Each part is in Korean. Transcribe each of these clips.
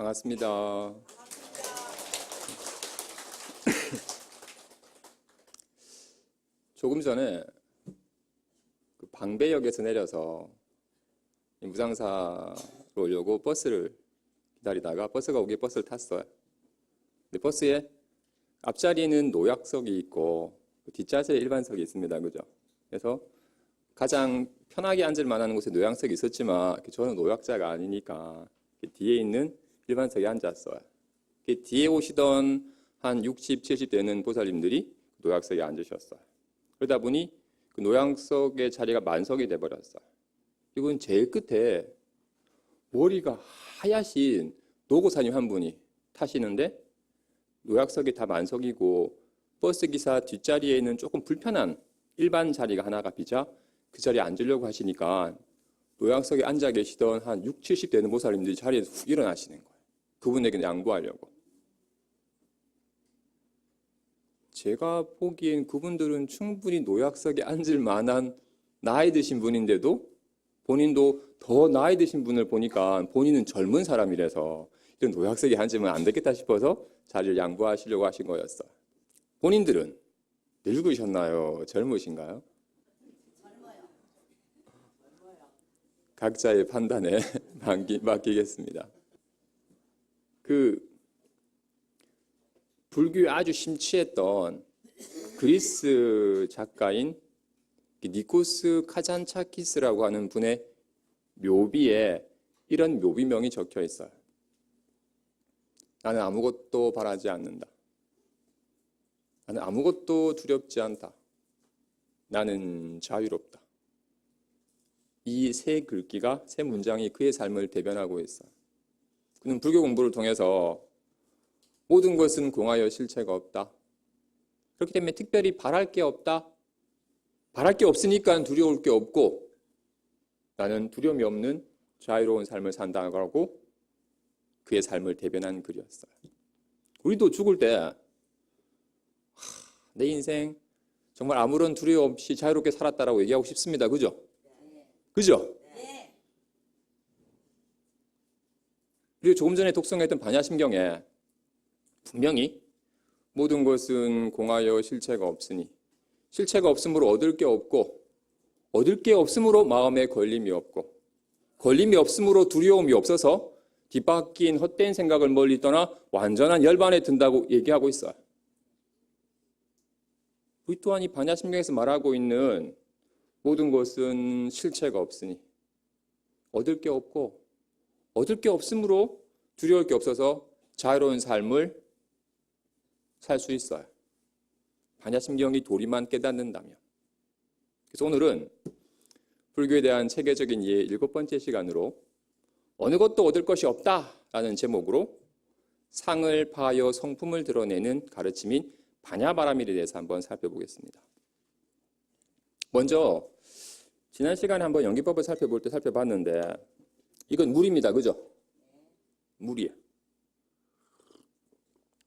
반갑습니다. 조금 전에 그 방배역에서 내려서 무상사로 오려고 버스를 기다리다가 버스가 오기에 버스를 탔어요. 근데 버스에 앞자리에는 노약석이 있고 뒷좌석에 일반석이 있습니다. 그죠? 그래서 가장 편하게 앉을 만한 곳에 노약석이 있었지만 저는 노약자가 아니니까 뒤에 있는 일반석에 앉았어요. 뒤에 오시던 한 60, 70 되는 보살님들이 노약석에 앉으셨어요. 그러다 보니 그 노약석의 자리가 만석이 돼버렸어요. 이건 제일 끝에 머리가 하얗신 노고사님 한 분이 타시는데 노약석이 다 만석이고 버스기사 뒷자리에 있는 조금 불편한 일반 자리가 하나가 비자 그 자리에 앉으려고 하시니까 노약석에 앉아 계시던 한 60, 70 되는 보살님들이 자리에서 훅 일어나시는 거예요. 그분에게 양보하려고. 제가 보기엔 그분들은 충분히 노약석에 앉을 만한 나이 드신 분인데도 본인도 더 나이 드신 분을 보니까 본인은 젊은 사람이라서 이런 노약석에 앉으면 안 되겠다 싶어서 자리를 양보하시려고 하신 거였어요. 본인들은 늙으셨나요? 젊으신가요? 젊어요. 각자의 판단에 맡기겠습니다. 불교에 아주 심취했던 그리스 작가인 니코스 카잔차키스라고 하는 분의 묘비에 이런 묘비명이 적혀 있어요. 나는 아무것도 바라지 않는다. 나는 아무것도 두렵지 않다. 나는 자유롭다. 이 세 글귀가, 세 문장이 그의 삶을 대변하고 있어요. 그는 불교 공부를 통해서 모든 것은 공하여 실체가 없다. 그렇기 때문에 특별히 바랄 게 없다. 바랄 게 없으니까 두려울 게 없고 나는 두려움이 없는 자유로운 삶을 산다고 그의 삶을 대변한 글이었어요. 우리도 죽을 때 내 인생 정말 아무런 두려움 없이 자유롭게 살았다라고 얘기하고 싶습니다. 그죠? 그죠? 그리고 조금 전에 독송했던 반야심경에 분명히 모든 것은 공하여 실체가 없으니 실체가 없으므로 얻을 게 없고 얻을 게 없으므로 마음에 걸림이 없고 걸림이 없으므로 두려움이 없어서 뒤바뀐 헛된 생각을 멀리 떠나 완전한 열반에 든다고 얘기하고 있어요. 우리 또한 이 반야심경에서 말하고 있는 모든 것은 실체가 없으니 얻을 게 없고 얻을 게 없으므로 두려울 게 없어서 자유로운 삶을 살 수 있어요. 반야심경이 도리만 깨닫는다면. 그래서 오늘은 불교에 대한 체계적인 이해 7번째 시간으로 어느 것도 얻을 것이 없다라는 제목으로 상을 파하여 성품을 드러내는 가르침인 반야바라밀에 대해서 한번 살펴보겠습니다. 먼저 지난 시간에 한번 연기법을 살펴볼 때 살펴봤는데 이건 물입니다. 그죠? 물이에요.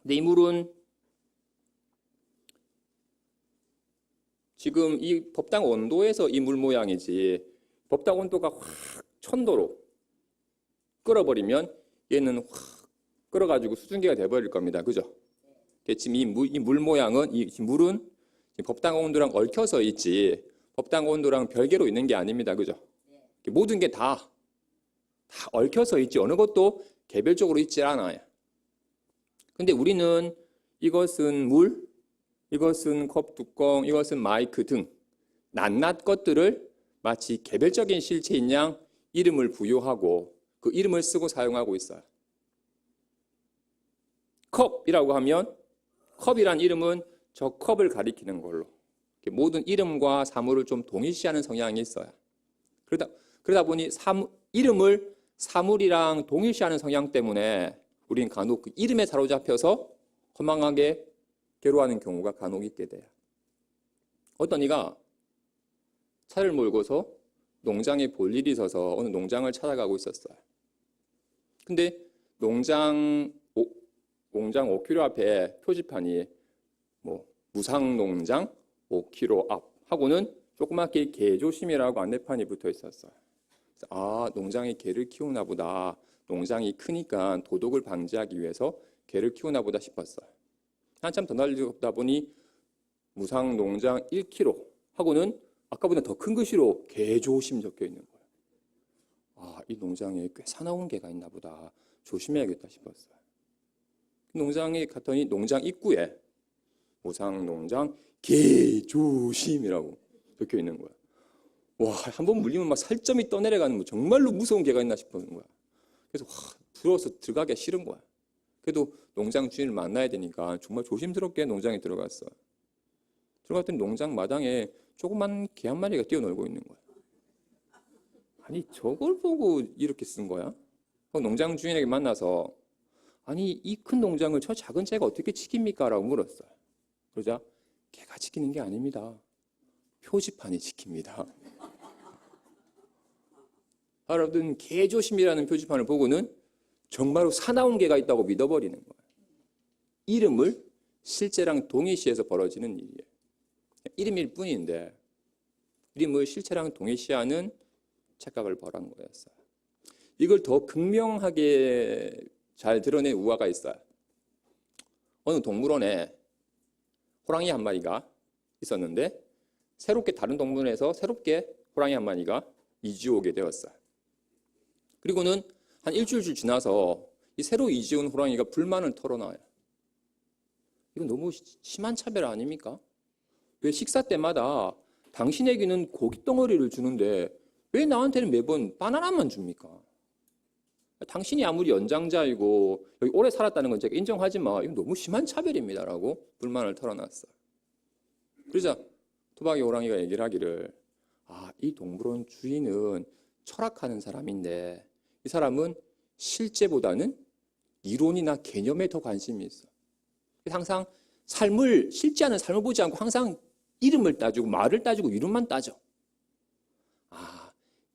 근데 이 물은 지금 이 법당 온도에서 이 물 모양이지 법당 온도가 확 1000도로 끓어버리면 얘는 확 끓어가지고 수증기가 돼버릴 겁니다. 그죠? 지금 이 물 모양은 이 물은 법당 온도랑 얽혀서 있지 법당 온도랑 별개로 있는 게 아닙니다. 그죠? 모든 게 다 얽혀서 있지 어느 것도 개별적으로 있지 않아요. 근데 우리는 이것은 물, 이것은 컵 뚜껑, 이것은 마이크 등 낱낱 것들을 마치 개별적인 실체인 양 이름을 부여하고 그 이름을 쓰고 사용하고 있어요. 컵이라고 하면 컵이란 이름은 저 컵을 가리키는 걸로 모든 이름과 사물을 좀 동일시하는 성향이 있어요. 그러다 보니 이름을 사물이랑 동일시하는 성향 때문에 우리는 간혹 그 이름에 사로잡혀서 허망하게 괴로워하는 경우가 간혹 있게 돼요. 어떤 이가 차를 몰고서 농장에 볼 일이 있어서 어느 농장을 찾아가고 있었어요. 근데 농장 5km 앞에 표지판이 무상농장 5km 앞 하고는 조그맣게 개조심이라고 안내판이 붙어 있었어요. 그래서 농장에 개를 키우나 보다. 농장이 크니까 도둑을 방지하기 위해서 개를 키우나 보다 싶었어요. 한참 더 날리다 보니 무상 농장 1km 하고는 아까보다 더 큰 글씨로 개조심 적혀 있는 거예요. 아, 이 농장에 꽤 사나운 개가 있나 보다. 조심해야겠다 싶었어요. 농장에 갔더니 농장 입구에 무상 농장 개조심이라고 적혀 있는 거야. 와, 한번 물리면 막 살점이 떠내려가는 뭐 정말로 무서운 개가 있나 싶은 거야. 그래서 두려워서 들어가기 싫은 거야. 그래도 농장 주인을 만나야 되니까 정말 조심스럽게 농장에 들어갔어. 들어갔더니 농장 마당에 조그만 개 한 마리가 뛰어놀고 있는 거야. 아니, 저걸 보고 이렇게 쓴 거야? 농장 주인에게 만나서 아니, 이 큰 농장을 저 작은 개가 어떻게 지킵니까? 라고 물었어요. 그러자 개가 지키는 게 아닙니다. 표지판이 지킵니다. 여러분, 개조심이라는 표지판을 보고는 정말로 사나운 개가 있다고 믿어버리는 거예요. 이름을 실제랑 동일시해서 벌어지는 일이에요. 이름일 뿐인데 이름을 실체랑 동일시하는 착각을 벌한 거였어요. 이걸 더 극명하게 잘 드러낸 우화가 있어요. 어느 동물원에 호랑이 한 마리가 있었는데 새롭게 다른 동물원에서 새롭게 호랑이 한 마리가 이주 오게 되었어요. 그리고는 한 일주일 지나서 이 새로 이주 온 호랑이가 불만을 털어놔요. 이건 너무 심한 차별 아닙니까? 왜 식사 때마다 당신에게는 고기 덩어리를 주는데 왜 나한테는 매번 바나나만 줍니까? 당신이 아무리 연장자이고 여기 오래 살았다는 건 제가 인정하지만 이건 너무 심한 차별입니다라고 불만을 털어놨어요. 그러자 토박이 호랑이가 얘기를 하기를 이 동물원 주인은 철학하는 사람인데 이 사람은 실제보다는 이론이나 개념에 더 관심이 있어. 항상 실제하는 삶을 보지 않고 항상 이름을 따지고 말을 따지고 이름만 따져.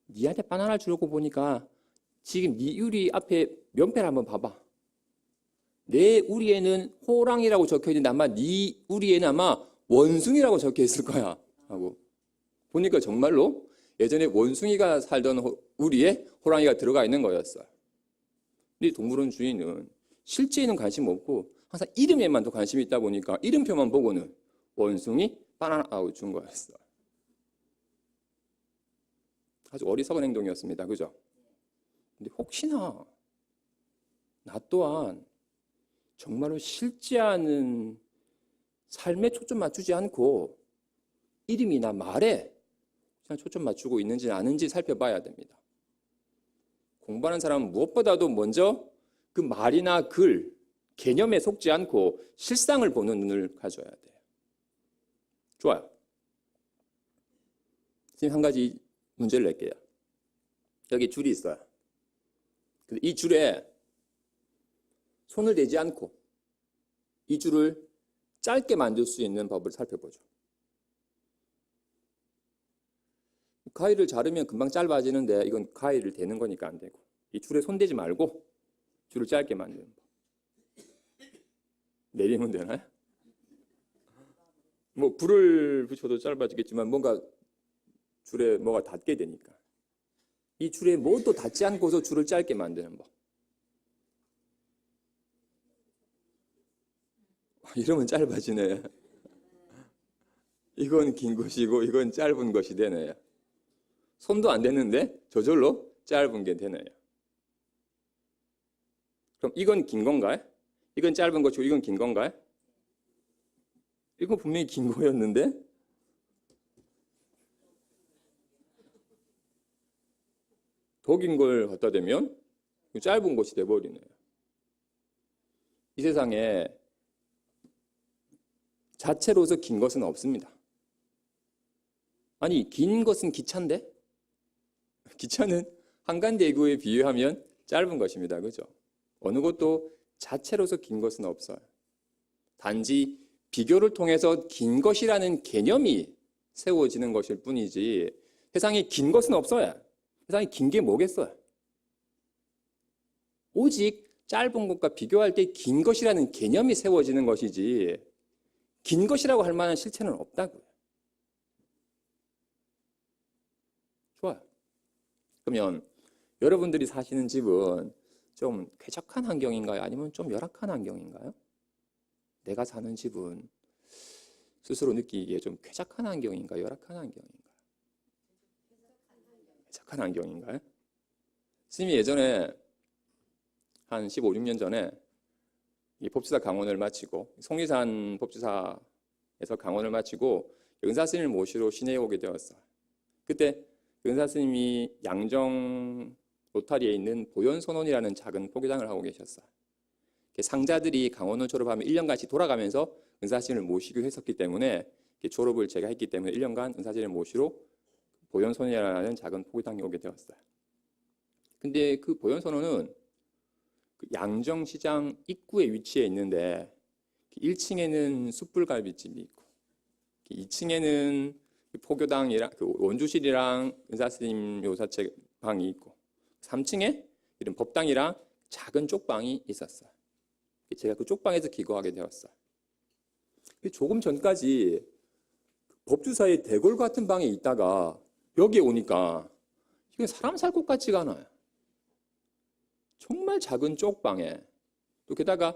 니한테 바나나를 주려고 보니까 지금 네 우리 앞에 면패를 한번 봐봐. 내 우리에는 호랑이라고 적혀 있는데 아마 네 우리에는 아마 원숭이라고 적혀 있을 거야. 하고 보니까 정말로 예전에 원숭이가 살던 우리에 호랑이가 들어가 있는 거였어요. 근데 동물원 주인은 실제에는 관심 없고 항상 이름에만 더 관심이 있다 보니까 이름표만 보고는 원숭이 바나나라고 준 거였어요. 아주 어리석은 행동이었습니다. 그죠? 근데 혹시나 나 또한 정말로 실제하는 삶에 초점 맞추지 않고 이름이나 말에 그냥 초점 맞추고 있는지 아닌지 살펴봐야 됩니다. 공부하는 사람은 무엇보다도 먼저 그 말이나 글, 개념에 속지 않고 실상을 보는 눈을 가져야 돼요. 좋아요. 지금 한 가지 문제를 낼게요. 여기 줄이 있어요. 이 줄에 손을 대지 않고 이 줄을 짧게 만들 수 있는 법을 살펴보죠. 가위를 자르면 금방 짧아지는데 이건 가위를 대는 거니까 안 되고 이 줄에 손대지 말고 줄을 짧게 만드는 법. 내리면 되나요? 뭐 불을 붙여도 짧아지겠지만 뭔가 줄에 뭐가 닿게 되니까 이 줄에 뭐도 닿지 않고서 줄을 짧게 만드는 법. 이러면 짧아지네. 이건 긴 것이고 이건 짧은 것이 되네요. 손도 안 되는데 저절로 짧은 게 되네요. 그럼 이건 긴 건가요? 이건 짧은 것이고 이건 긴 건가요? 이건 분명히 긴 거였는데 더 긴 걸 갖다 대면 짧은 것이 돼버리네요. 이 세상에 자체로서 긴 것은 없습니다. 아니, 긴 것은 기차인데? 기차는 한간대교에 비유하면 짧은 것입니다. 그죠? 어느 것도 자체로서 긴 것은 없어요. 단지 비교를 통해서 긴 것이라는 개념이 세워지는 것일 뿐이지 세상에 긴 것은 없어요. 세상에 긴 게 뭐겠어요? 오직 짧은 것과 비교할 때 긴 것이라는 개념이 세워지는 것이지 긴 것이라고 할 만한 실체는 없다고요. 좋아요. 그러면 여러분들이 사시는 집은 좀 쾌적한 환경인가요? 아니면 좀 열악한 환경인가요? 내가 사는 집은 스스로 느끼기에 좀 쾌적한 환경인가요? 열악한 환경인가요? 쾌적한 환경인가요? 스님이 예전에 한 15, 16년 전에 이 법주사 강원을 마치고 송리산 법주사에서 강원을 마치고 은사 스님을 모시러 시내에 오게 되었어요. 그때 은사 스님이 양정 로타리에 있는 보현선원이라는 작은 포교당을 하고 계셨어요. 상자들이 강원을 졸업하면 1년간씩 돌아가면서 은사 스님을 모시기로 했었기 때문에 졸업을 제가 했기 때문에 1년간 은사 스님을 모시러 보현선원이라는 작은 포교당에 오게 되었어요. 근데 그 보현선원은 그 양정시장 입구에 위치해 있는데 1층에는 숯불갈비집이 있고 2층에는 포교당이랑 그 원주실이랑 은사스님 요사책 방이 있고 3층에 이런 법당이랑 작은 쪽방이 있었어요. 제가 그 쪽방에서 기거하게 되었어요. 조금 전까지 법주사의 대궐 같은 방에 있다가 여기에 오니까 이게 사람 살 것 같지가 않아요. 정말 작은 쪽방에 또 게다가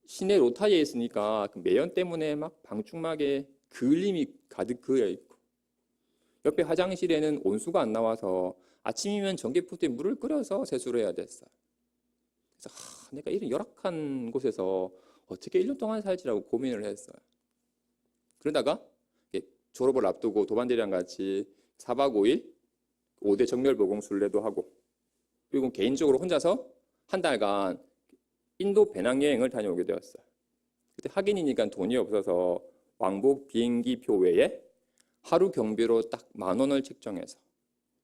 시내 로타리에 있으니까 그 매연 때문에 막 방충막에 그을림이 가득 그여 있고 옆에 화장실에는 온수가 안 나와서 아침이면 전기포트에 물을 끓여서 세수를 해야 됐어요. 그래서 내가 이런 열악한 곳에서 어떻게 1년 동안 살지라고 고민을 했어요. 그러다가 졸업을 앞두고 도반대리랑 같이 4박 5일 5대 정멸보공 순례도 하고 그리고 개인적으로 혼자서 한 달간 인도 배낭여행을 다녀오게 되었어요. 그때 학인이니까 돈이 없어서 왕복 비행기표 외에 하루 경비로 딱 10,000원을 책정해서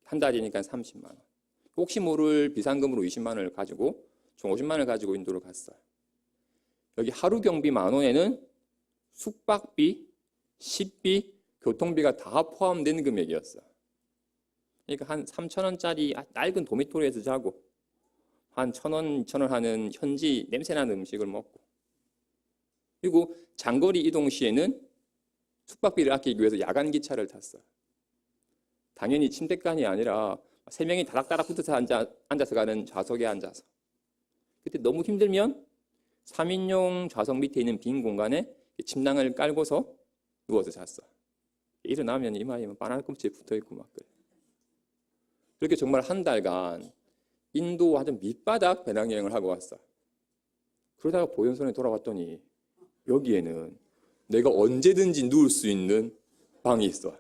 한 달이니까 30만 원. 혹시 모를 비상금으로 20만 원을 가지고 총 50만 원을 가지고 인도를 갔어요. 여기 하루 경비 10,000원에는 숙박비, 식비, 교통비가 다 포함된 금액이었어요. 그러니까 한 3,000원짜리 낡은 도미토리에서 자고 한 1,000원, 2,000원 하는 현지 냄새나는 음식을 먹고 그리고 장거리 이동 시에는 숙박비를 아끼기 위해서 야간 기차를 탔어요. 당연히 침대간이 아니라 3명이 다닥다닥 붙어서 앉아서 가는 좌석에 앉아서 그때 너무 힘들면 3인용 좌석 밑에 있는 빈 공간에 침낭을 깔고서 누워서 잤어요. 일어나면 이마에 바나나 껍질이 붙어있고 막 그래요. 그렇게 정말 한 달간 인도 아주 밑바닥 배낭여행을 하고 왔어요. 그러다가 보현선에 돌아왔더니 여기에는 내가 언제든지 누울 수 있는 방이 있어요.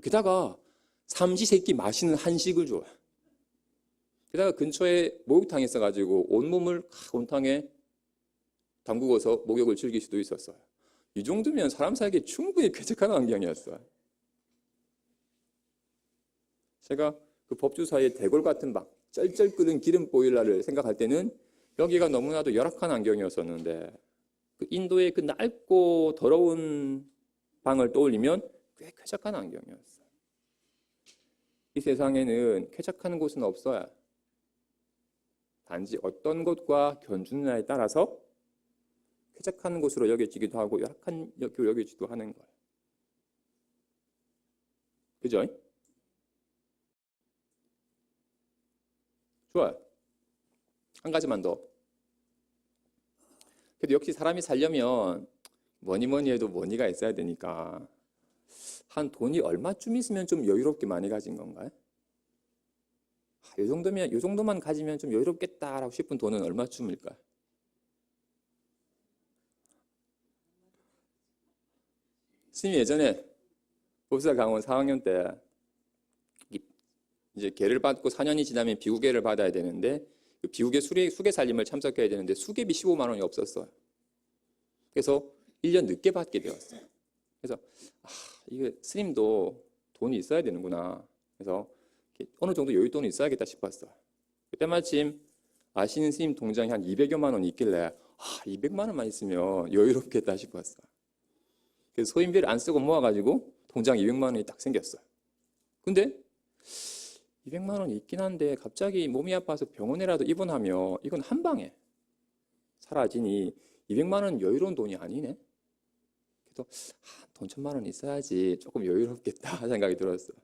게다가 삼시세끼 맛있는 한식을 줘요. 게다가 근처에 목욕탕이 있어가지고 온몸을 온탕에 담그고서 목욕을 즐길 수도 있었어요. 이 정도면 사람 살기 충분히 쾌적한 환경이었어요. 제가 그 법주사의 대궐 같은 방, 쩔쩔 끓는 기름 보일러를 생각할 때는 여기가 너무나도 열악한 환경이었었는데 그 인도의 그 낡고 더러운 방을 떠올리면 꽤 쾌적한 환경이었어요. 이 세상에는 쾌적한 곳은 없어요. 단지 어떤 곳과 견주느냐에 따라서 쾌적한 곳으로 여겨지기도 하고 열악한 곳으로 여겨지기도 하는 거예요. 그죠? 좋아요. 한 가지만 더. 그래도 역시 사람이 살려면 뭐니 해도 머니가 있어야 되니까 한 돈이 얼마쯤 있으면 좀 여유롭게 많이 가진 건가요? 이 정도만 가지면 좀 여유롭겠다라고 싶은 돈은 얼마쯤일까요? 스님이 예전에 법사 강원 4학년 때 이제 계를 받고 4년이 지나면 비구계를 받아야 되는데 그 비구계 수계 살림을 참석해야 되는데 수계비 15만 원이 없었어요. 그래서 1년 늦게 받게 되었어요. 그래서 이게 스님도 돈이 있어야 되는구나. 그래서 어느 정도 여윳돈이 있어야겠다 싶었어요. 그때 마침 아시는 스님 통장이 한 200여만 원이 있길래 200만 원만 있으면 여유롭겠다 싶었어요. 그래서 소인비를 안 쓰고 모아가지고 통장 200만 원이 딱 생겼어요. 근데 200만 원이 있긴 한데 갑자기 몸이 아파서 병원에라도 입원하면 이건 한 방에 사라지니 200만 원 여유로운 돈이 아니네. 그래서 돈 1,000만 원 있어야지 조금 여유롭겠다 생각이 들었어요.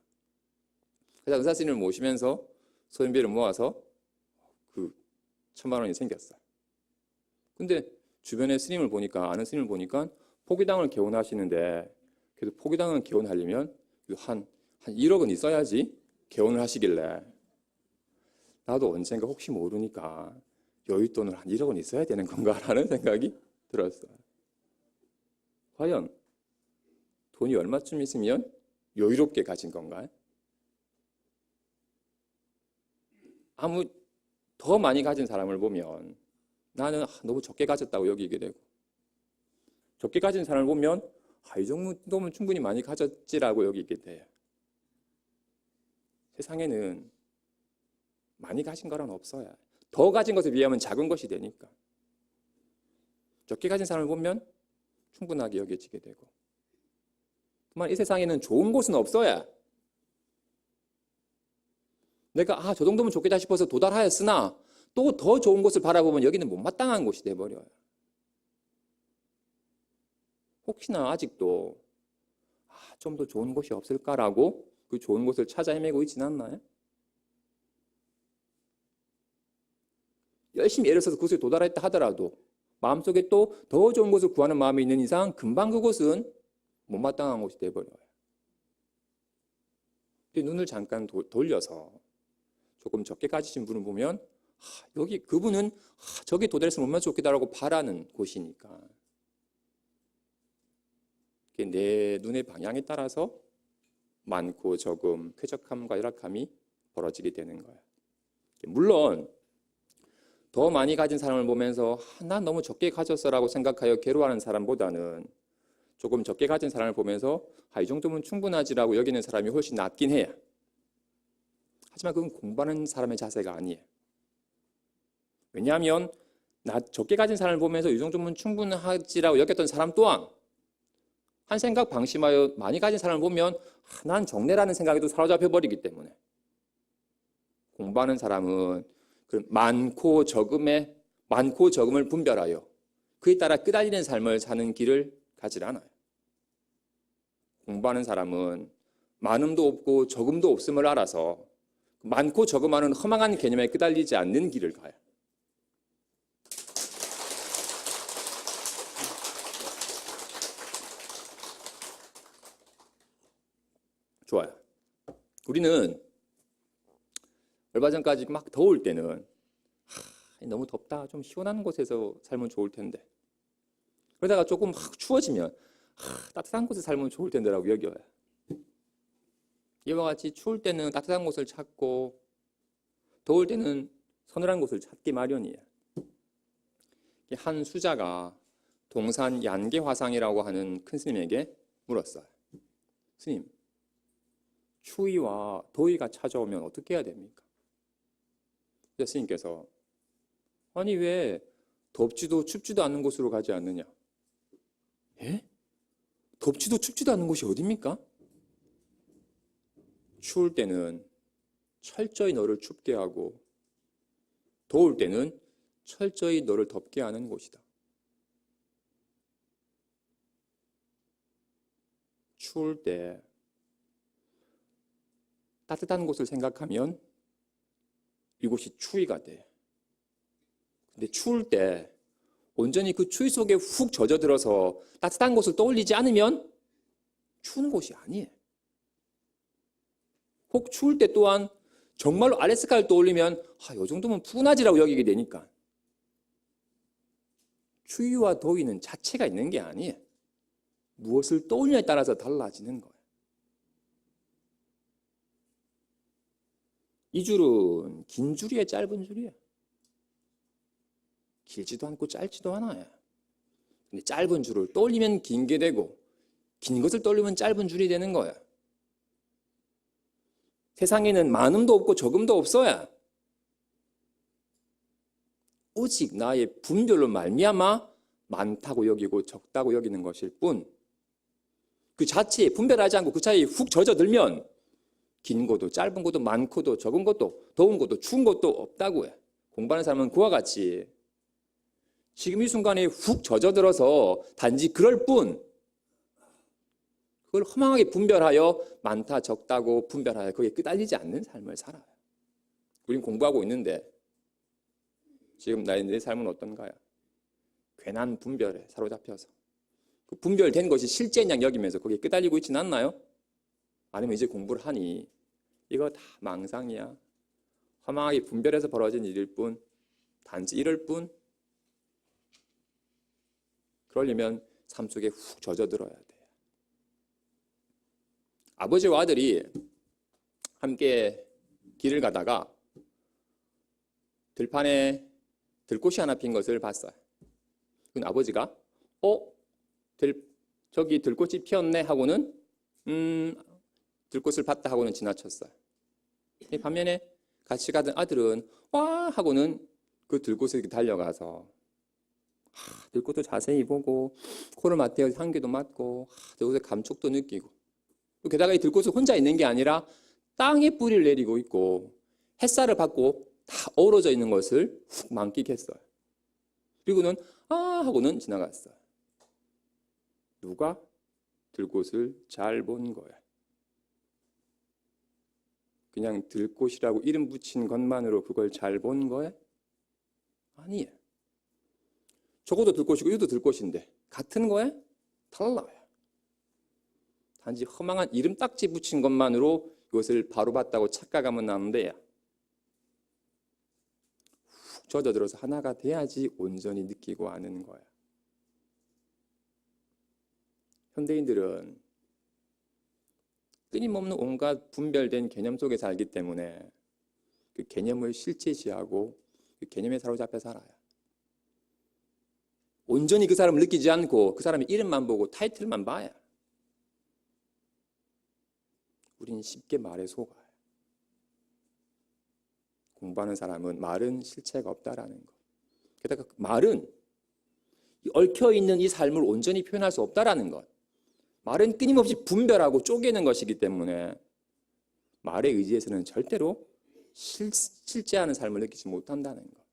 그래서 의사 스님을 모시면서 소인비를 모아서 그 1,000만 원이 생겼어요. 근데 주변에 스님을 보니까, 아는 스님을 보니까 포기당을 개원하시는데, 그래도 포기당을 개원하려면 한 1억은 있어야지 개원을 하시길래, 나도 언젠가 혹시 모르니까 여윳돈을 한 1억은 있어야 되는 건가라는 생각이 들었어요. 과연 돈이 얼마쯤 있으면 여유롭게 가진 건가요? 아무 더 많이 가진 사람을 보면 나는 너무 적게 가졌다고 여기게 되고, 적게 가진 사람을 보면 이 정도면 충분히 많이 가졌지라고 여기게 돼요. 세상에는 많이 가진 거란 없어요. 더 가진 것에 비하면 작은 것이 되니까. 적게 가진 사람을 보면 충분하게 여겨지게 되고, 정말 이 세상에는 좋은 곳은 없어야 내가 저 정도면 좋겠다 싶어서 도달하였으나 또 더 좋은 곳을 바라보면 여기는 못마땅한 곳이 돼버려요. 혹시나 아직도 좀 더 좋은 곳이 없을까라고 그 좋은 곳을 찾아 헤매고 있지는 않나요? 열심히 애를 써서 그곳에 도달했다 하더라도 마음속에 또 더 좋은 곳을 구하는 마음이 있는 이상 금방 그곳은 못마땅한 곳이 돼버려요. 눈을 잠깐 돌려서 조금 적게 가지신 분을 보면 여기 그분은 저기 도달했으면 얼마나 좋겠다라고 바라는 곳이니까 내 눈의 방향에 따라서 많고 적음, 쾌적함과 열악함이 벌어지게 되는 거예요. 물론 더 많이 가진 사람을 보면서 난 너무 적게 가졌어라고 생각하여 괴로워하는 사람보다는 조금 적게 가진 사람을 보면서 이 정도면 충분하지라고 여기는 사람이 훨씬 낫긴 해요. 하지만 그건 공부하는 사람의 자세가 아니에요. 왜냐하면 적게 가진 사람을 보면서 이 정도면 충분하지라고 여겼던 사람 또한 한 생각 방심하여 많이 가진 사람을 보면 난 적네라는 생각에도 사로잡혀 버리기 때문에 공부하는 사람은 그 많고 적음을 분별하여 그에 따라 끄달리는 삶을 사는 길을 가지 않아요. 공부하는 사람은 많음도 없고 적음도 없음을 알아서 많고 적음하는 허망한 개념에 끄달리지 않는 길을 가요. 좋아요. 우리는 얼마 전까지 막 더울 때는 너무 덥다, 좀 시원한 곳에서 살면 좋을 텐데, 그러다가 조금 막 추워지면 따뜻한 곳에 살면 좋을 텐데라고 여겨요. 이와 같이 추울 때는 따뜻한 곳을 찾고 더울 때는 서늘한 곳을 찾기 마련이에요. 한 수자가 동산 얀계화상이라고 하는 큰 스님에게 물었어요. 스님, 추위와 더위가 찾아오면 어떻게 해야 됩니까? 스님께서 아니 왜 덥지도 춥지도 않는 곳으로 가지 않느냐? 예? 덥지도 춥지도 않는 곳이 어디입니까? 추울 때는 철저히 너를 춥게 하고 더울 때는 철저히 너를 덥게 하는 곳이다. 추울 때 따뜻한 곳을 생각하면 이곳이 추위가 돼. 근데 추울 때 온전히 그 추위 속에 훅 젖어들어서 따뜻한 곳을 떠올리지 않으면 추운 곳이 아니에요. 혹 추울 때 또한 정말로 알래스카를 떠올리면 이 정도면 푸근하지라고 여기게 되니까 추위와 더위는 자체가 있는 게 아니에요. 무엇을 떠올리냐에 따라서 달라지는 거예요. 이 줄은 긴 줄이에요, 짧은 줄이에요? 길지도 않고 짧지도 않아요. 근데 짧은 줄을 떠올리면 긴 게 되고 긴 것을 떠올리면 짧은 줄이 되는 거예요. 세상에는 많음도 없고 적음도 없어야 오직 나의 분별로 말미암아 많다고 여기고 적다고 여기는 것일 뿐, 그 자체에 분별하지 않고 그 사이에 훅 젖어들면 긴 것도 짧은 것도 많고도 적은 것도 더운 것도 추운 것도 없다고 해. 공부하는 사람은 그와 같이 지금 이 순간에 훅 젖어들어서 단지 그럴 뿐, 그걸 허망하게 분별하여 많다 적다고 분별하여 거기에 끄달리지 않는 삶을 살아요. 우린 공부하고 있는데 지금 내 삶은 어떤가요? 괜한 분별에 사로잡혀서 그 분별된 것이 실제인 양 여기면서 거기에 끄달리고 있지는 않나요? 아니면 이제 공부를 하니 이거 다 망상이야. 허망하게 분별해서 벌어진 일일 뿐, 단지 이럴 뿐. 그러려면 삶 속에 훅 젖어들어야 돼. 아버지와 아들이 함께 길을 가다가 들판에 들꽃이 하나 핀 것을 봤어요. 그럼 아버지가 저기 들꽃이 피었네 하고는 들꽃을 봤다 하고는 지나쳤어요. 반면에 같이 가던 아들은 와 하고는 그 들꽃에 달려가서 들꽃도 자세히 보고 코를 맡대어 향기도 맡고 들꽃의 감촉도 느끼고 게다가 이 들꽃은 혼자 있는 게 아니라 땅에 뿌리를 내리고 있고 햇살을 받고 다 어우러져 있는 것을 훅 만끽했어요. 그리고는 하고는 지나갔어요. 누가 들꽃을 잘 본 거야. 그냥 들꽃이라고 이름 붙인 것만으로 그걸 잘 본 거야? 아니에요. 저것도 들꽃이고 이것도 들꽃인데 같은 거야? 달라요. 단지 허망한 이름 딱지 붙인 것만으로 이것을 바로 봤다고 착각하면 안 돼요. 훅 젖어들어서 하나가 돼야지 온전히 느끼고 아는 거야. 현대인들은 끊임없는 온갖 분별된 개념 속에 살기 때문에 그 개념을 실체시하고 그 개념에 사로잡혀 살아요. 온전히 그 사람을 느끼지 않고 그 사람의 이름만 보고 타이틀만 봐요. 우리는 쉽게 말에 속아요. 공부하는 사람은 말은 실체가 없다라는 것. 게다가 말은 얽혀있는 이 삶을 온전히 표현할 수 없다라는 것. 말은 끊임없이 분별하고 쪼개는 것이기 때문에 말에 의지해서는 절대로 실제하는 삶을 느끼지 못한다는 것.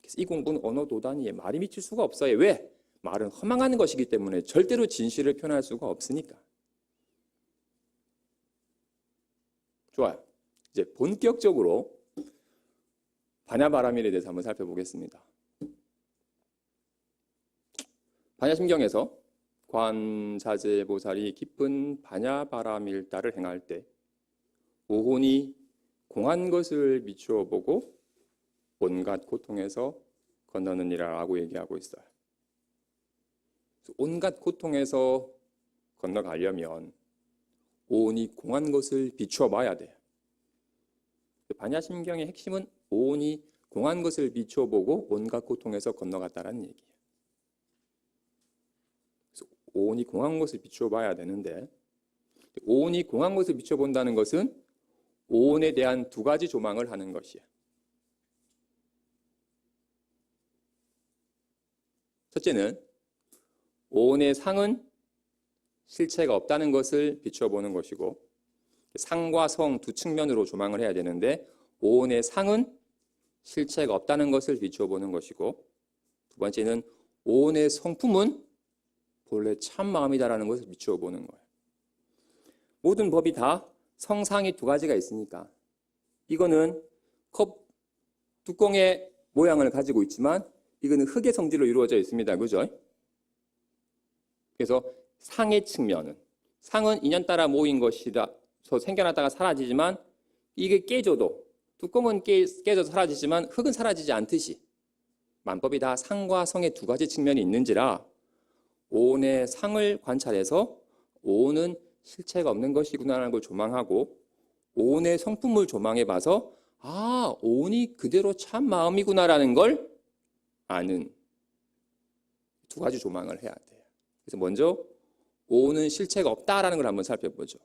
그래서 이 공부는 언어 도단위에 말이 미칠 수가 없어요. 왜? 말은 허망한 것이기 때문에 절대로 진실을 표현할 수가 없으니까. 좋아요. 이제 본격적으로 반야바라밀에 대해서 한번 살펴보겠습니다. 반야심경에서 관자재보살이 깊은 반야바라밀다를 행할 때 오혼이 공한 것을 비추어 보고 온갖 고통에서 건너느니라라고 얘기하고 있어요. 온갖 고통에서 건너가려면 오온이 공한 것을 비추어 봐야 돼요. 반야심경의 핵심은 오온이 공한 것을 비추어 보고 온갖 고통에서 건너갔다라는 얘기예요. 그래서 오온이 공한 것을 비추어 봐야 되는데 오온이 공한 것을 비추어 본다는 것은 오온에 대한 두 가지 조망을 하는 것이에요. 첫째는 오온의 상은 실체가 없다는 것을 비추어 보는 것이고 상과 성 두 측면으로 조망을 해야 되는데 오온의 상은 실체가 없다는 것을 비추어 보는 것이고 두 번째는 오온의 성품은 본래 참 마음이다라는 것을 비추어 보는 거예요. 모든 법이 다 성상이 두 가지가 있으니까 이거는 컵 뚜껑의 모양을 가지고 있지만 이거는 흙의 성질로 이루어져 있습니다. 그죠? 그래서 상의 측면은 상은 인연 따라 모인 것이라 생겨났다가 사라지지만 이게 깨져도 뚜껑은 깨져서 사라지지만 흙은 사라지지 않듯이 만법이 다 상과 성의 두 가지 측면이 있는지라 오온의 상을 관찰해서 오온은 실체가 없는 것이구나라는 걸 조망하고 오온의 성품을 조망해 봐서 오온이 그대로 참 마음이구나라는 걸 아는 두 가지 조망을 해야 돼요. 그래서 먼저 오온은 실체가 없다라는 걸 한번 살펴보죠.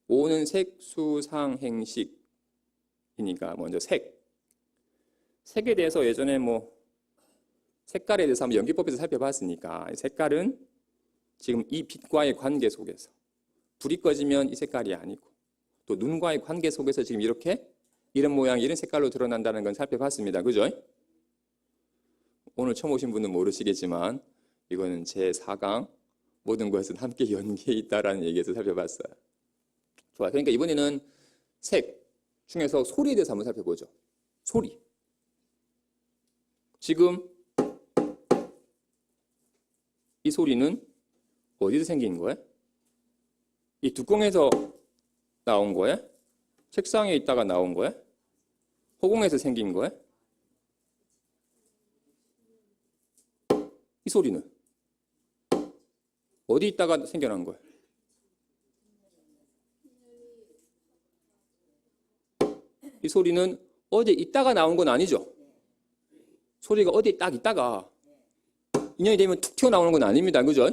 오온은 색수상행식이니까 먼저 색에 대해서 예전에 색깔에 대해서 한번 연기법에서 살펴봤으니까 색깔은 지금 이 빛과의 관계 속에서 불이 꺼지면 이 색깔이 아니고 또 눈과의 관계 속에서 지금 이렇게 이런 모양 이런 색깔로 드러난다는 건 살펴봤습니다. 그죠? 오늘 처음 오신 분은 모르시겠지만 이거는 제4강 모든 것은 함께 연계해 있다라는 얘기에서 살펴봤어요. 좋아요. 그러니까 이번에는 색 중에서 소리에 대해서 한번 살펴보죠. 소리. 지금 이 소리는 어디서 생긴 거야? 이 뚜껑에서 나온 거야? 책상에 있다가 나온 거야? 허공에서 생긴 거야? 이 소리는 어디 있다가 생겨난 거야? 이 소리는 어디 있다가 나온 건 아니죠? 소리가 어디에 딱 있다가 인연이 되면 툭 튀어나오는 건 아닙니다. 그죠?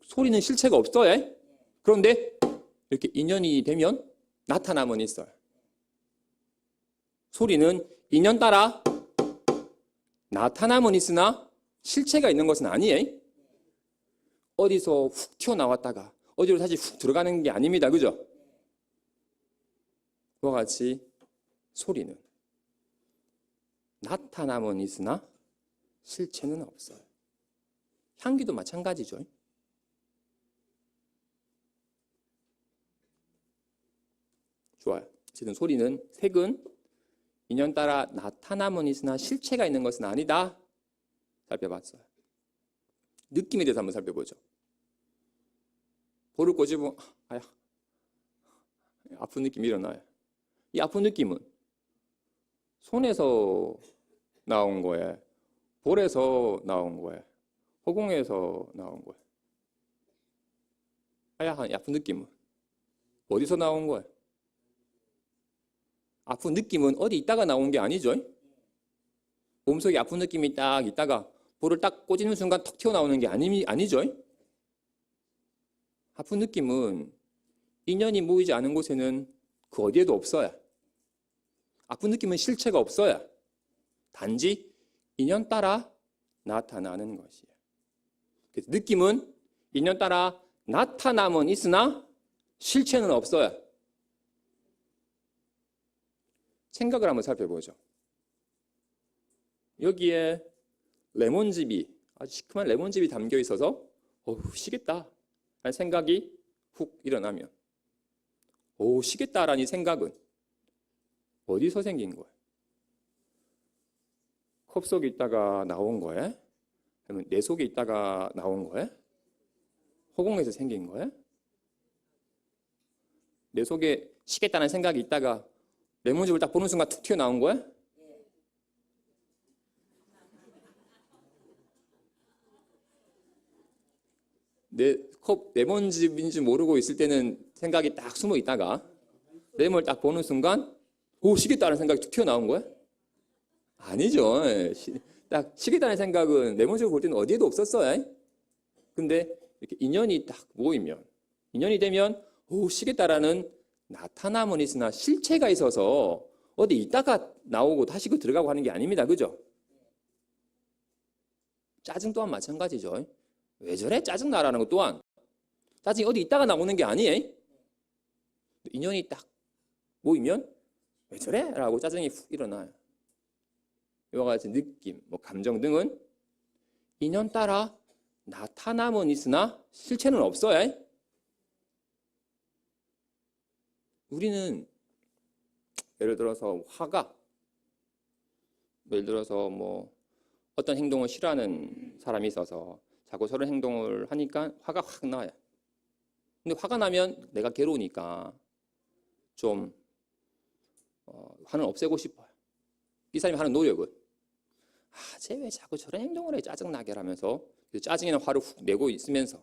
소리는 실체가 없어요. 그런데 이렇게 인연이 되면 나타남은 있어요. 소리는 인연 따라 나타남은 있으나 실체가 있는 것은 아니에요. 어디서 훅 튀어나왔다가 어디로 다시 훅 들어가는 게 아닙니다. 그죠? 그와 같이 소리는 나타남은 있으나 실체는 없어요. 향기도 마찬가지죠. 좋아요. 어쨌든 소리는, 색은 인연 따라 나타남은 있으나 실체가 있는 것은 아니다. 살펴봤어요. 느낌에 대해서 한번 살펴보죠. 볼을 꼬집으면 아야, 아픈 느낌이 일어나요. 이 아픈 느낌은 손에서 나온 거예요? 볼에서 나온 거예요? 허공에서 나온 거예요? 아야, 아픈 느낌은 어디서 나온 거예요? 아픈 느낌은 어디 있다가 나온 게 아니죠? 몸속에 아픈 느낌이 딱 있다가 볼을 딱 꽂는 순간 턱 튀어나오는 게 아니죠? 아픈 느낌은 인연이 모이지 않은 곳에는 그 어디에도 없어요. 아픈 느낌은 실체가 없어요. 단지 인연 따라 나타나는 것이에요. 그래서 느낌은 인연 따라 나타남은 있으나 실체는 없어요. 생각을 한번 살펴보죠. 여기에 레몬즙이, 아주 시큼한 레몬즙이 담겨 있어서 시겠다 라는 생각이 훅 일어나면 시겠다라는 생각은 어디서 생긴 거예요? 컵 속에 있다가 나온 거예요? 아니면 내 속에 있다가 나온 거예요? 허공에서 생긴 거예요? 내 속에 시겠다는 생각이 있다가 레몬즙을 딱 보는 순간 툭 튀어나온 거야? 내 컵 레몬즙인지 모르고 있을 때는 생각이 딱 숨어 있다가 레몬을 딱 보는 순간 시겠다는 생각이 툭 튀어나온 거야? 아니죠. 딱 시겠다는 생각은 레몬즙을 볼 때는 어디에도 없었어요. 근데 이렇게 인연이 딱 모이면, 인연이 되면 시겠다라는 나타남은 있으나 실체가 있어서 어디 있다가 나오고 다시 들어가고 하는 게 아닙니다. 그죠? 짜증 또한 마찬가지죠. 왜 저래? 짜증나라는 것 또한 짜증이 어디 있다가 나오는 게 아니에요. 인연이 딱 모이면 왜 저래? 라고 짜증이 훅 일어나요. 이와 같이 느낌, 감정 등은 인연 따라 나타남은 있으나 실체는 없어요. 우리는 예를 들어서 화가, 예를 들어서 어떤 행동을 싫어하는 사람이 있어서 자꾸 저런 행동을 하니까 화가 확 나요. 근데 화가 나면 내가 괴로우니까 좀 화는 없애고 싶어요. 이 사람이 하는 노력은 쟤 왜 자꾸 저런 행동을 해? 짜증나게 하면서 짜증이나 화를 훅 내고 있으면서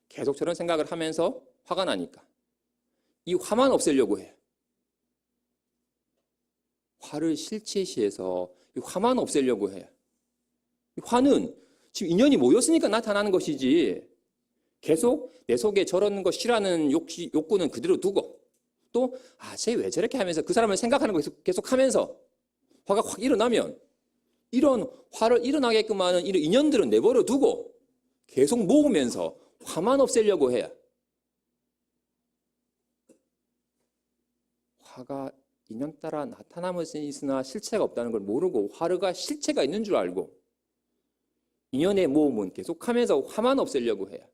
계속 저런 생각을 하면서 화가 나니까 이 화만 없애려고 해요. 화를 실체시해서 이 화만 없애려고 해요. 이 화는 지금 인연이 모였으니까 나타나는 것이지 계속 내 속에 저런 거 싫어하는 욕구는 그대로 두고 또 쟤 왜 저렇게 하면서 그 사람을 생각하는 거 계속 하면서 화가 확 일어나면 이런 화를 일어나게끔 하는 이런 인연들은 내버려 두고 계속 모으면서 화만 없애려고 해요. 화가 인연 따라 나타남은 있으나 실체가 없다는 걸 모르고 화가 실체가 있는 줄 알고 인연의 모험은 계속하면서 화만 없애려고 해요.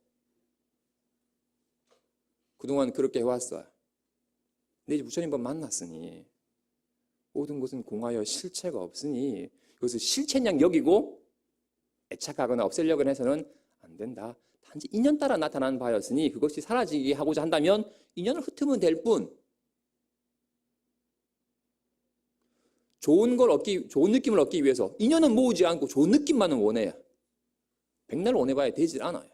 그동안 그렇게 해왔어요. 근데 이제 부처님 번 만났으니 모든 것은 공하여 실체가 없으니 그것을 실체냥 여기고 애착하거나 없애려고 해서는 안 된다. 단지 인연 따라 나타나는 바였으니 그것이 사라지게 하고자 한다면 인연을 흩으면 될 뿐, 좋은 느낌을 얻기 위해서 인연은 모으지 않고 좋은 느낌만은 원해요. 백날 원해봐야 되질 않아요.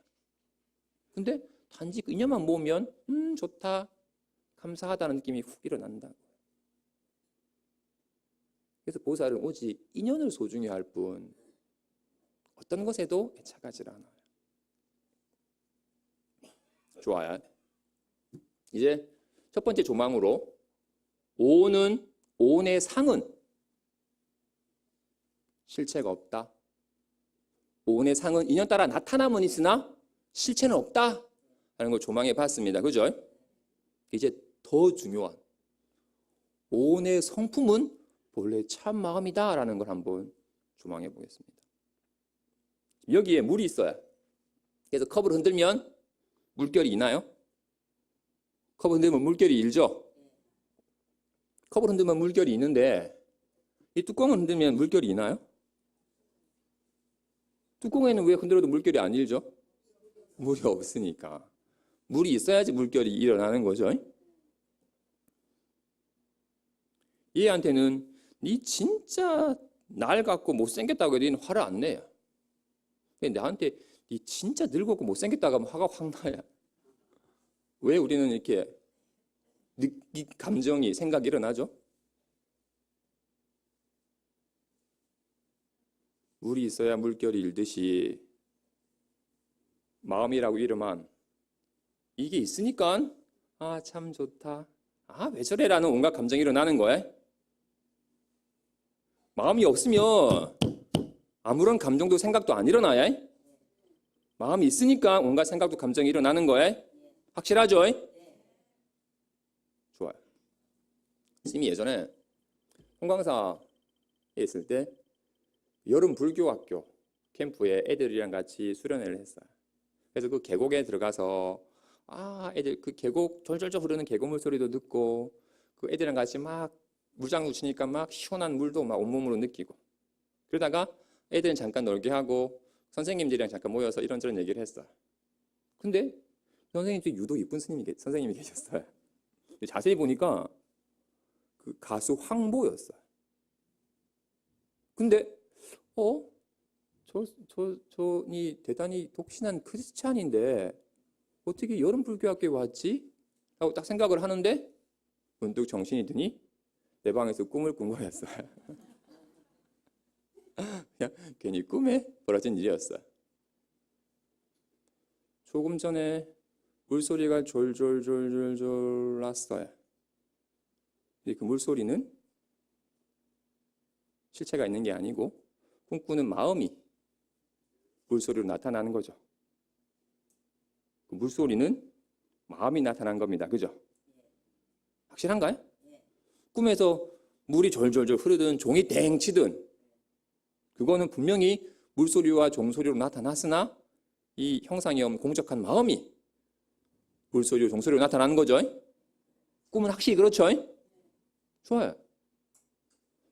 근데 단지 그 인연만 모으면 좋다, 감사하다는 느낌이 훅 일어난다. 그래서 보살은 오직 인연을 소중히 할 뿐 어떤 것에도 애착하지 않아요. 좋아요. 이제 첫 번째 조망으로 오온의 상은 실체가 없다. 오온의 상은 인연 따라 나타남은 있으나 실체는 없다 하는 걸 조망해 봤습니다. 그죠? 이제 더 중요한 오온의 성품은 본래 참 마음이다 라는 걸 한번 조망해 보겠습니다. 여기에 물이 있어요. 그래서 컵을 흔들면 물결이 있나요? 컵을 흔들면 물결이 일죠? 컵을 흔들면 물결이 있는데 이 뚜껑을 흔들면 물결이 있나요? 뚜껑에는 왜 흔들어도 물결이 안 일죠? 물이 없으니까. 물이 있어야지 물결이 일어나는 거죠. 얘한테는 니 진짜 날 갖고 못생겼다고 해도 화를 안 내요. 나한테 니 진짜 늙었고 못생겼다고 하면 화가 확 나요. 왜 우리는 이렇게 감정이, 생각이 일어나죠? 물이 있어야 물결이 일듯이 마음이라고 이름한 이게 있으니까 아, 참 좋다. 아, 왜 저래? 라는 온갖 감정이 일어나는 거예요. 마음이 없으면 아무런 감정도 생각도 안 일어나요. 마음이 있으니까 온갖 생각도 감정이 일어나는 거예요. 확실하죠? 좋아요. 스님이 예전에 홍광사에 있을 때 여름 불교학교 캠프에 애들이랑 같이 수련회를 했어요. 그래서 그 계곡에 들어가서 애들 그 계곡 졸졸졸 흐르는 계곡물 소리도 듣고 그 애들이랑 같이 막 물장구 치니까 막 시원한 물도 막 온몸으로 느끼고 그러다가 애들은 잠깐 놀게 하고 선생님들이랑 잠깐 모여서 이런저런 얘기를 했어요. 근데 선생님 중에 유독 이쁜 선생님이 계셨어요. 자세히 보니까 그 가수 황보였어요. 근데 저니 대단히 독신한 크리스찬인데 어떻게 여름 불교학교에 왔지? 하고 딱 생각을 하는데 문득 정신이 드니 내 방에서 꿈을 꾼 거였어요. 그냥 괜히 꿈에 벌어진 일이었어요. 조금 전에 물소리가 졸졸졸졸졸 났어요. 근데 그 물소리는 실체가 있는 게 아니고 꿈꾸는 마음이 물소리로 나타나는 거죠. 그 물소리는 마음이 나타난 겁니다. 그죠? 확실한가요? 꿈에서 물이 졸졸졸 흐르든 종이 땡 치든 그거는 분명히 물소리와 종소리로 나타났으나 이 형상이 없는 공적한 마음이 물소리와 종소리로 나타나는 거죠. 꿈은 확실히 그렇죠? 좋아요.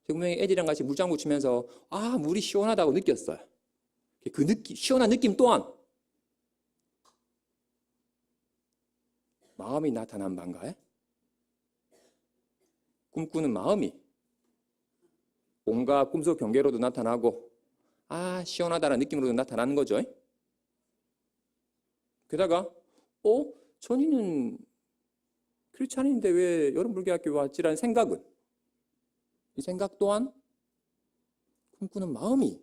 분명히 애들이랑 같이 물장구 치면서 물이 시원하다고 느꼈어요. 그 느낌, 시원한 느낌 또한 마음이 나타난 바인가요? 꿈꾸는 마음이 온갖 꿈속 경계로도 나타나고 시원하다는 느낌으로도 나타나는 거죠. 게다가 전이는 크리스찬인데 왜 여름 불교학교에 왔지라는 생각은 이 생각 또한 꿈꾸는 마음이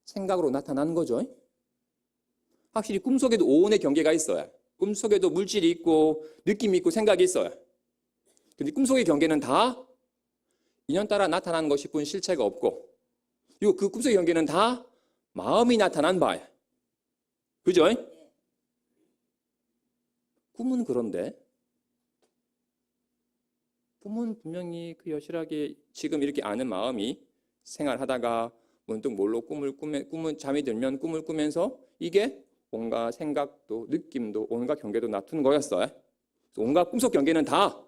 생각으로 나타나는 거죠. 확실히 꿈속에도 오온의 경계가 있어요. 꿈속에도 물질이 있고 느낌이 있고 생각이 있어요. 근데 꿈속의 경계는 다 인연 따라 나타난 것이 뿐 실체가 없고 그리고 그 꿈속의 경계는 다 마음이 나타난 바예요. 그죠? 꿈은 그런데 꿈은 분명히 그 여실하게 지금 이렇게 아는 마음이 생활하다가 문득 몰로 꿈은 잠이 들면 꿈을 꾸면서 이게 온갖 생각도 느낌도 온갖 경계도 나타는 거였어요. 온갖 꿈속 경계는 다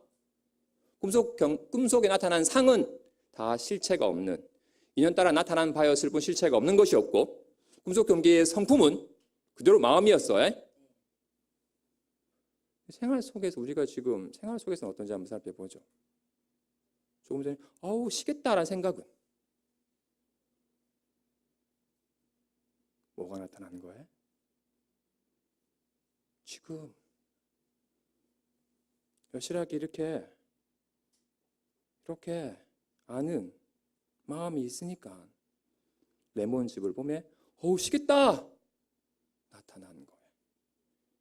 꿈속에 나타난 상은 다 실체가 없는, 인연따라 나타난 바였을 뿐 실체가 없는 것이 없고, 금속경계의 성품은 그대로 마음이었어요. 생활 속에서 우리가 지금 생활 속에서는 어떤지 한번 살펴보죠. 조금 전에 아우 쉬겠다라는 생각은 뭐가 나타나는 거예요? 지금 여실하게 이렇게 아는 마음이 있으니까 레몬즙을 보면 어우 쉬겠다 나타나는 거예요.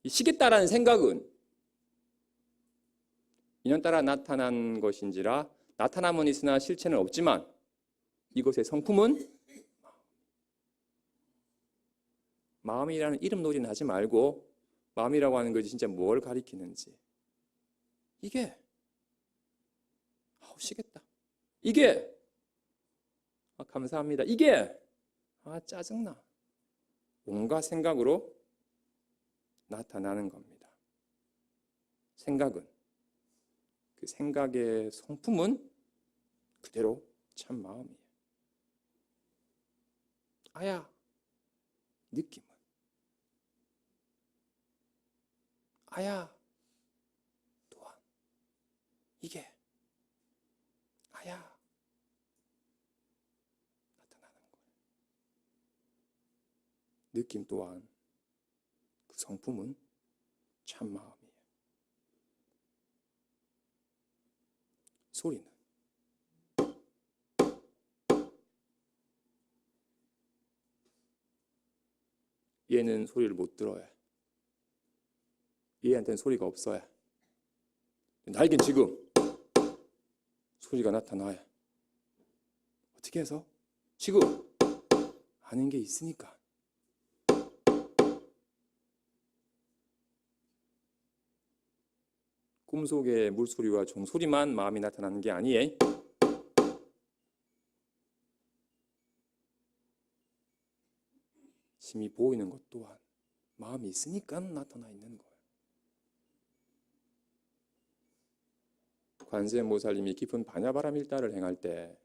이 쉬겠다라는 생각은 인연따라 나타난 것인지라 나타남은 있으나 실체는 없지만 이것의 성품은 마음이라는 이름 놀이는 하지 말고 마음이라고 하는 것이 진짜 뭘 가리키는지 이게 쉬겠다 이게 감사합니다 이게 짜증나 온갖 생각으로 나타나는 겁니다. 생각은 그 생각의 성품은 그대로 참 마음이에요. 아야 느낌은 아야 또한 이게 아야 나타나는 거예요. 느낌 또한 그 성품은 참 마음이에요. 소리는 얘는 소리를 못 들어요. 얘한테는 소리가 없어요. 나에겐 지금 소리가 나타나요. 어떻게 해서? 지금 아는 게 있으니까. 꿈속의 물소리와 종소리만 마음이 나타나는 게 아니에요. 심히 보이는 것 또한 마음이 있으니까 나타나 있는 거예요. 관세음보살님이 깊은 반야바람 일다를 행할 때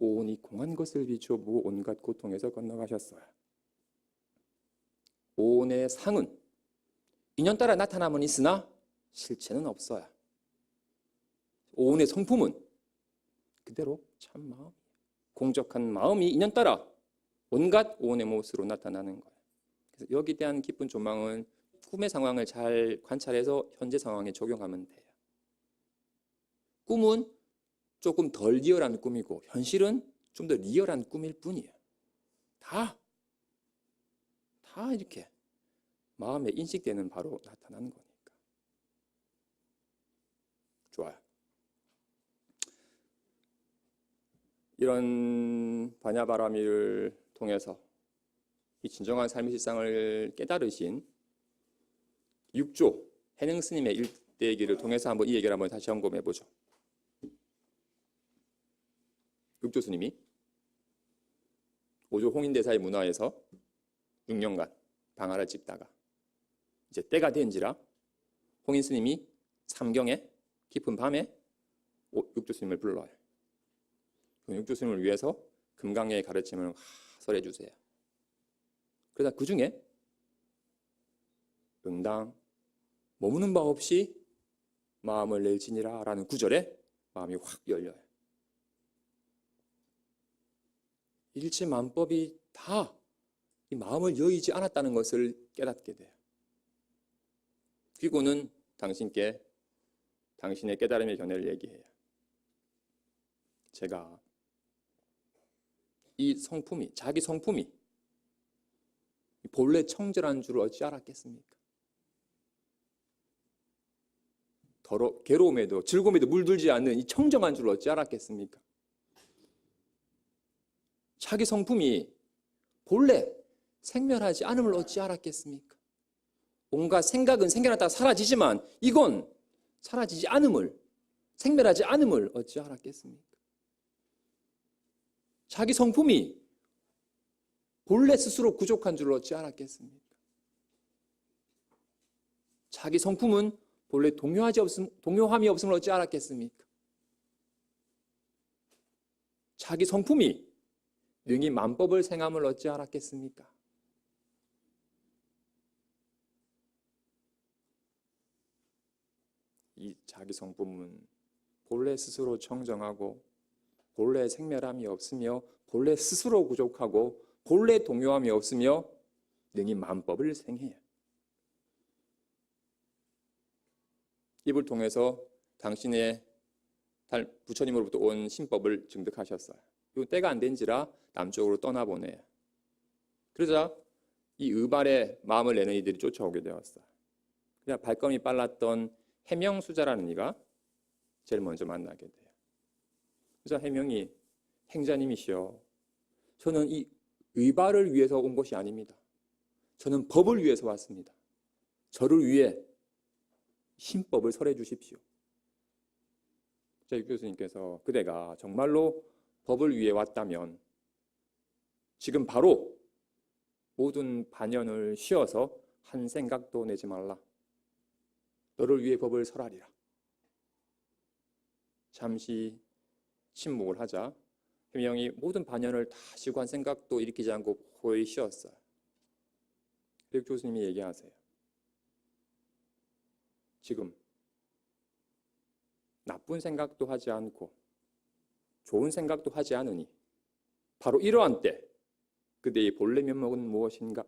온 이 공한 것을 비춰보고 온갖 고통에서 건너가셨어요. 온의 상은 인연 따라 나타남은 있으나 실체는 없어요. 온의 성품은 그대로 참 마음, 공적한 마음이 인연 따라 온갖 온의 모습으로 나타나는 거예요. 그래서 여기에 대한 깊은 조망은 꿈의 상황을 잘 관찰해서 현재 상황에 적용하면 돼요. 꿈은 조금 덜 리얼한 꿈이고 현실은 좀 더 리얼한 꿈일 뿐이에요. 다 이렇게 마음에 인식되는 바로 나타나는 거니까. 좋아요. 이런 반야바라미를 통해서 이 진정한 삶의 실상을 깨달으신 육조 해능 스님의 일대기를 통해서 한번 이 얘기를 한번 다시 점검해 보죠. 육조 스님이 오조 홍인대사의 문화에서 6년간 방화를 찍다가 이제 때가 된지라 홍인 스님이 삼경에 깊은 밤에 육조 스님을 불러요. 육조 스님을 위해서 금강의 가르침을 설해 주세요. 그러다 그 중에 응당 머무는 바 없이 마음을 낼지니라 라는 구절에 마음이 확 열려요. 일체만법이 다 이 마음을 여의지 않았다는 것을 깨닫게 돼요. 그리고는 당신께 당신의 깨달음의 견해를 얘기해요. 제가 이 성품이, 자기 성품이 본래 청절한 줄 어찌 알았겠습니까? 괴로움에도 즐거움에도 물들지 않는 이 청정한 줄 어찌 알았겠습니까? 자기 성품이 본래 생멸하지 않음을 어찌 알았겠습니까? 온갖 생각은 생겨났다가 사라지지만 이건 사라지지 않음을, 생멸하지 않음을 어찌 알았겠습니까? 자기 성품이 본래 스스로 부족한 줄 어찌 알았겠습니까? 자기 성품은 본래 동요함이 없음을 어찌 알았겠습니까? 자기 성품이 능히 만법을 생함을 어찌 알았겠습니까? 이 자기 성품은 본래 스스로 청정하고 본래 생멸함이 없으며 본래 스스로 부족하고 본래 동요함이 없으며 능히 만법을 생해요. 입을 통해서 당신의 부처님으로부터 온 신법을 증득하셨어요. 그리고 때가 안 된지라 남쪽으로 떠나보내요. 그러자 이 의발에 마음을 내는 이들이 쫓아오게 되었어요. 그냥 발걸음이 빨랐던 해명수자라는 이가 제일 먼저 만나게 돼요. 그래서 해명이 행자님이시여, 저는 이 의발을 위해서 온 것이 아닙니다. 저는 법을 위해서 왔습니다. 저를 위해 신법을 설해 주십시오. 자, 육 교수님께서 그대가 정말로 법을 위해 왔다면 지금 바로 모든 반연을 쉬어서 한 생각도 내지 말라. 너를 위해 법을 설하리라. 잠시 침묵을 하자 해명이 모든 반연을 다 쉬고 한 생각도 일으키지 않고 호의 쉬었어요. 육 교수님이 얘기하세요. 지금 나쁜 생각도 하지 않고 좋은 생각도 하지 않으니 바로 이러한 때 그대의 본래 면목은 무엇인가?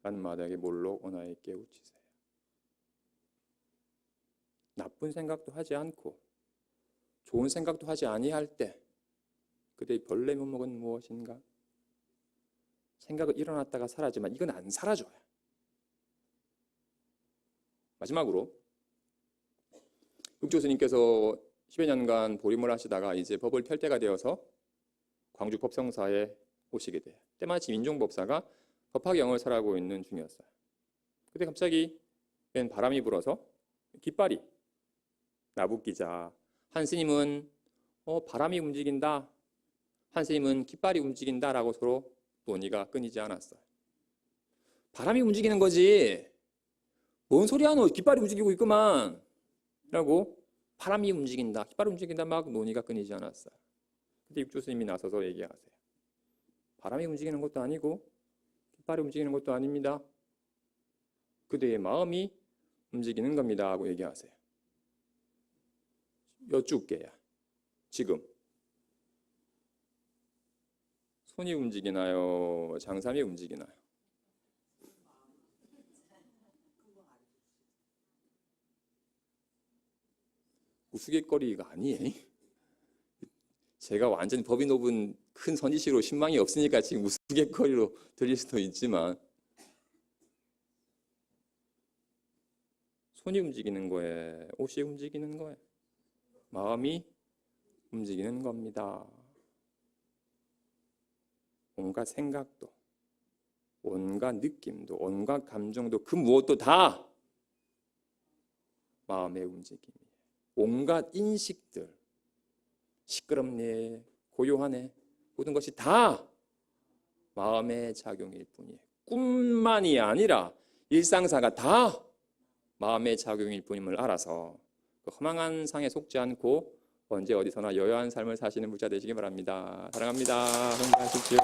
라는 마당에 몰로 원하에 깨우치세요. 나쁜 생각도 하지 않고 좋은 생각도 하지 아니할 때 그대의 본래 면목은 무엇인가? 생각은 일어났다가 사라지만 이건 안 사라져요. 마지막으로 육조스님께서 10여 년간 보림을 하시다가 이제 법을 펼 때가 되어서 광주 법성사에 오시게 돼요. 때마침 인종법사가 법화경을 설하고 있는 중이었어요. 그때 갑자기 웬 바람이 불어서 깃발이 나부끼자 한 스님은 바람이 움직인다, 한 스님은 깃발이 움직인다라고 서로 논의가 끊이지 않았어요. 바람이 움직이는 거지 뭔 소리야 너 깃발이 움직이고 있구만 라고 바람이 움직인다, 깃발이 움직인다 막 논의가 끊이지 않았어요. 그때 육조스님이 나서서 얘기하세요. 바람이 움직이는 것도 아니고 깃발이 움직이는 것도 아닙니다. 그대의 마음이 움직이는 겁니다 하고 얘기하세요. 여쭙게야 지금 손이 움직이나요? 장삼이 움직이나요? 우스갯거리가 아니에요. 제가 완전히 법이 높은 큰 선지시로 신망이 없으니까 지금 우스갯거리로 들릴 수도 있지만 손이 움직이는 거예요. 옷이 움직이는 거예요. 마음이 움직이는 겁니다. 온갖 생각도, 온갖 느낌도, 온갖 감정도 그 무엇도 다 마음의 움직임이에요. 온갖 인식들, 시끄럽네, 고요하네, 모든 것이 다 마음의 작용일 뿐이에요. 꿈만이 아니라 일상사가 다 마음의 작용일 뿐임을 알아서 그 허망한 상에 속지 않고 언제 어디서나 여여한 삶을 사시는 부자 되시기 바랍니다. 사랑합니다. 건강하십시오.